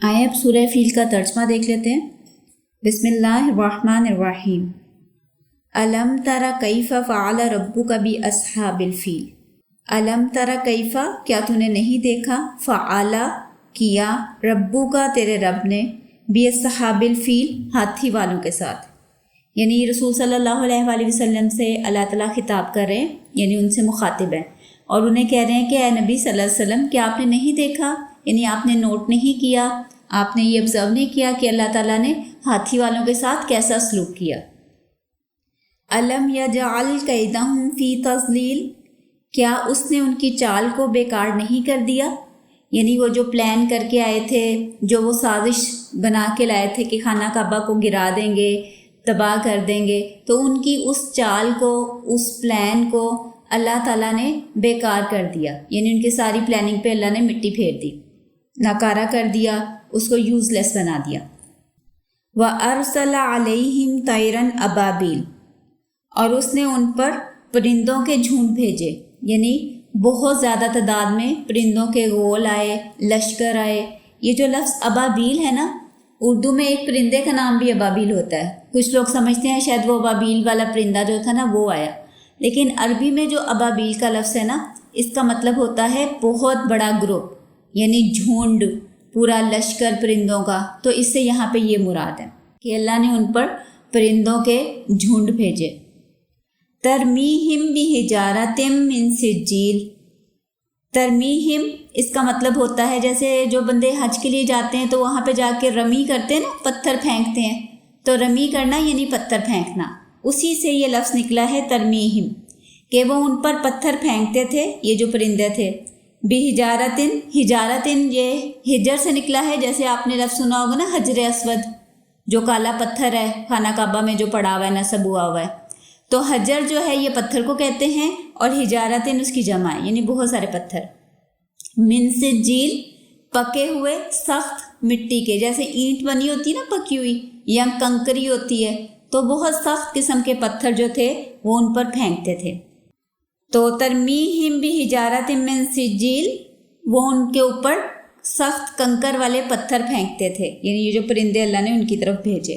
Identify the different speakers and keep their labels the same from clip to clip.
Speaker 1: آئے اب سورہ فیل کا ترجمہ دیکھ لیتے ہیں۔ بسم اللہ الرحمن الرحیم۔ الم تر کیف فعل ربک باصحاب الفیل۔ الم تر کیف، کیا تو نے نہیں دیکھا، فعل کیا، ربک تیرے رب نے، باصحاب الفیل ہاتھی والوں کے ساتھ، یعنی رسول صلی اللہ علیہ وآلہ وسلم سے اللہ تعالیٰ خطاب کر رہے ہیں، یعنی ان سے مخاطب ہیں اور انہیں کہہ رہے ہیں کہ اے نبی صلی اللہ علیہ وسلم، کیا آپ نے نہیں دیکھا، یعنی آپ نے نوٹ نہیں کیا، آپ نے یہ آبزرو نہیں کیا کہ اللہ تعالیٰ نے ہاتھی والوں کے ساتھ کیسا سلوک کیا۔ الم یجعل کیدہم فی تضلیل، کیا اس نے ان کی چال کو بیکار نہیں کر دیا، یعنی وہ جو پلان کر کے آئے تھے، جو وہ سازش بنا کے لائے تھے کہ خانہ کعبہ کو گرا دیں گے، تباہ کر دیں گے، تو ان کی اس چال کو، اس پلان کو اللہ تعالیٰ نے بیکار کر دیا، یعنی ان کی ساری پلاننگ پہ اللہ نے مٹی پھیر دی، ناکارہ کر دیا، اس کو یوز لیس بنا دیا۔ وَأَرْسَلَ عَلَيْهِمْ طَيْرًا أَبَابِيلَ، اور اس نے ان پر پرندوں کے جھنڈ بھیجے، یعنی بہت زیادہ تعداد میں پرندوں کے غول آئے، لشکر آئے۔ یہ جو لفظ ابابیل ہے نا، اردو میں ایک پرندے کا نام بھی ابابیل ہوتا ہے، کچھ لوگ سمجھتے ہیں شاید وہ ابابیل والا پرندہ جو تھا نا وہ آیا، لیکن عربی میں جو ابابیل کا لفظ ہے نا، اس کا مطلب ہوتا ہے بہت بڑا گروپ، یعنی جھنڈ، پورا لشکر پرندوں کا۔ تو اس سے یہاں پہ یہ مراد ہے کہ اللہ نے ان پر پرندوں کے جھنڈ بھیجے۔ ترمیہم بحجارۃ من سجیل، ترمیہم اس کا مطلب ہوتا ہے جیسے جو بندے حج کے لیے جاتے ہیں تو وہاں پہ جا کے رمی کرتے ہیں نا، پتھر پھینکتے ہیں، تو رمی کرنا یعنی پتھر پھینکنا، اسی سے یہ لفظ نکلا ہے ترمیہم، کہ وہ ان پر پتھر پھینکتے تھے، یہ جو پرندے تھے۔ بحجارتن، حجارتن یہ حجر سے نکلا ہے، جیسے آپ نے لفظ سنا ہوگا نا حجر اسود، جو کالا پتھر ہے خانہ کعبہ میں جو پڑا ہوا ہے، نصب ہوا ہوا ہے، تو حجر جو ہے یہ پتھر کو کہتے ہیں، اور حجارتن اس کی جمع ہے، یعنی بہت سارے پتھر۔ من سجیل، پکے ہوئے سخت مٹی کے، جیسے اینٹ بنی ہوتی ہے نا پکی ہوئی، یا کنکری ہوتی ہے، تو بہت سخت قسم کے پتھر جو تھے وہ ان پر پھینکتے تھے۔ تو ترمیہم بحجارۃ من سجیل، وہ ان کے اوپر سخت کنکر والے پتھر پھینکتے تھے، یعنی یہ جو پرندے اللہ نے ان کی طرف بھیجے۔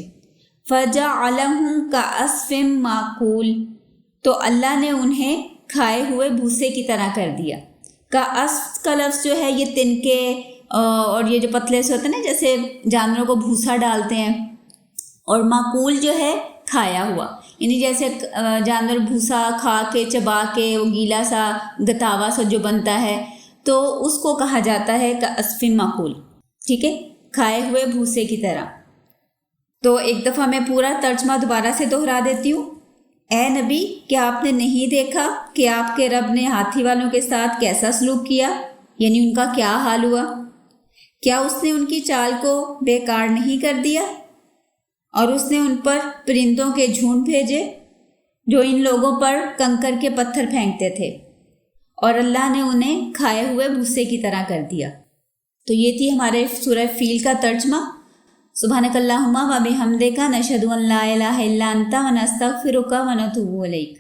Speaker 1: فجعلہم کعصف مأکول، تو اللہ نے انہیں کھائے ہوئے بھوسے کی طرح کر دیا۔ کعصف کا لفظ جو ہے یہ تنکے اور یہ جو پتلے سے ہوتے ہیں نا، جیسے جانوروں کو بھوسا ڈالتے ہیں، اور مأکول جو ہے کھایا ہوا، یعنی جیسے جانور بھوسا کھا کے چبا کے وہ گیلا سا گتاوا سا جو بنتا ہے، تو اس کو کہا جاتا ہے کعصف مأکول، ٹھیک ہے، کھائے ہوئے بھوسے کی طرح۔ تو ایک دفعہ میں پورا ترجمہ دوبارہ سے دہرا دیتی ہوں۔ اے نبی، کیا آپ نے نہیں دیکھا کہ آپ کے رب نے ہاتھی والوں کے ساتھ کیسا سلوک کیا، یعنی ان کا کیا حال ہوا؟ کیا اس نے ان کی چال کو بیکار نہیں کر دیا، اور اس نے ان پر پرندوں کے جھنڈ بھیجے جو ان لوگوں پر کنکر کے پتھر پھینکتے تھے، اور اللہ نے انہیں کھائے ہوئے بھوسے کی طرح کر دیا۔ تو یہ تھی ہمارے سورہ فیل کا ترجمہ۔ سبحانک اللہم و بحمدک، نشہد ان لا الہ الا انت، ونستغفرک ونتوب الیک۔